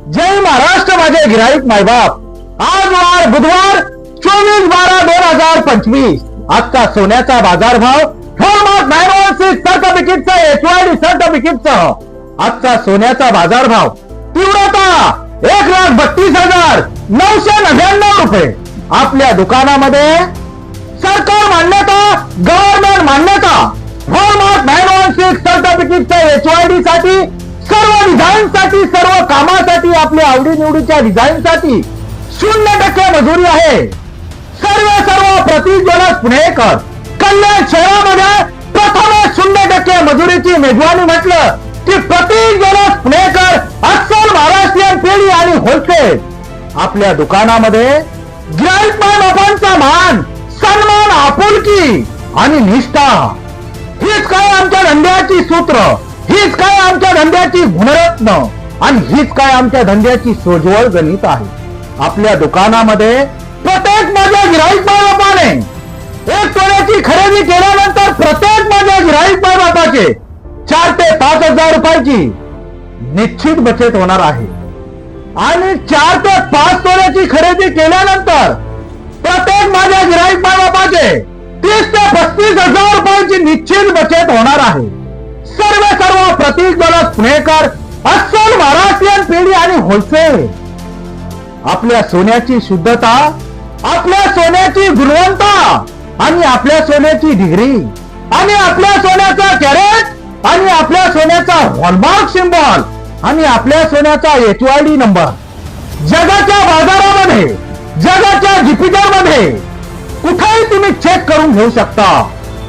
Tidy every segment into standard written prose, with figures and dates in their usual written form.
जय महाराष्ट्र माझे गिराईक मायबाप। आज वार बुधवार 24/12/2025। आजचा सोन्याचा बाजारभाव फॉर्मात 916 सर्टिफिकेटचा HYD सर्टिफिकेटसह आजचा सोन्याचा बाजारभाव तीव्रता 1,32,999 रुपये। आपल्या दुकानामध्ये सरकार मान्यता गव्हर्नमेंट मान्यता फॉर्मात 916 सर्टिफिकेटच्या HYD साठी सर्व डिझाईन साठी सर्व कामासाठी आपल्या आवडीनिवडीच्या डिझाईन साठी 0% मजुरी आहे। सर्व प्रतिज्वलस पुणेकर कल्याण शहरामध्ये प्रथम 0% मजुरीची मेजवानी म्हटलं की प्रतिज्वलस पुणेकर अस्सल महाराष्ट्रीयन पेढी आणि होलसेल। आपल्या दुकानामध्ये गिराईक मायबापांचा मान सन्मान आपुलकी आणि निष्ठा हीच काय आमच्या धंद्याची सूत्र, हीच काय आमच्या धंद्याची गुणरत्न आणि हीच काय आमच्या धंद्याची सोज्वळ गणित आहे। आपल्या दुकानामध्ये प्रत्येक माझ्या गिराईक मायबापाने एक तोळ्याची खरेदी केल्यानंतर प्रत्येक माझ्या गिराईक मायबापाचे 4 ते 5,000 रुपयाची निश्चित बचत होणार आहे आणि 4 ते 5 तोळ्याची खरेदी केल्यानंतर प्रत्येक माझ्या गिराईक मायबापाचे 30 ते 35,000 रुपयाची निश्चित बचत होणार आहे। सर्व प्रतिज्वलस पुणेकर अस्सल महाराष्ट्रीयन पेढी आणि होलसेल। आपल्या सोन्याची शुद्धता, आपल्या सोन्याची गुणवत्ता आणि आपल्या सोन्याची डिग्री आणि आपल्या सोन्याचा कॅरेट आणि आपल्या सोन्याचा हॉलमार्क सिंबल आणि आपल्या सोन्याचा HYD नंबर जगाच्या बाजारामध्ये, जगाच्या ज्युपिटर मध्ये कुठेही तुम्ही चेक करून घेऊ शकता।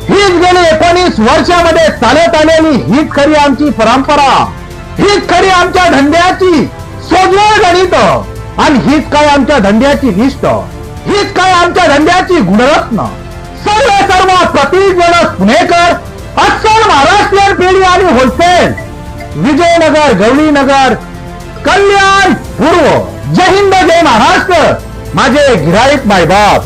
हीच गेली 19 वर्षामध्ये चालत आलेली हीच खरी आमची परंपरा, हीच खरी आमच्या धंद्याची सोज्वळ गणित आणि हीच काय आमच्या धंद्याची निष्ठ, हीच काय आमच्या धंद्याची गुणरत्न। सर्व प्रतिज्वलस पुणेकर अस्सल महाराष्ट्रीयन पेढी आणि होलसेल, विजयनगर, गवळीनगर, कल्याण पूर्व। जय हिंद, जय महाराष्ट्र माझे गिराईक मायबाप।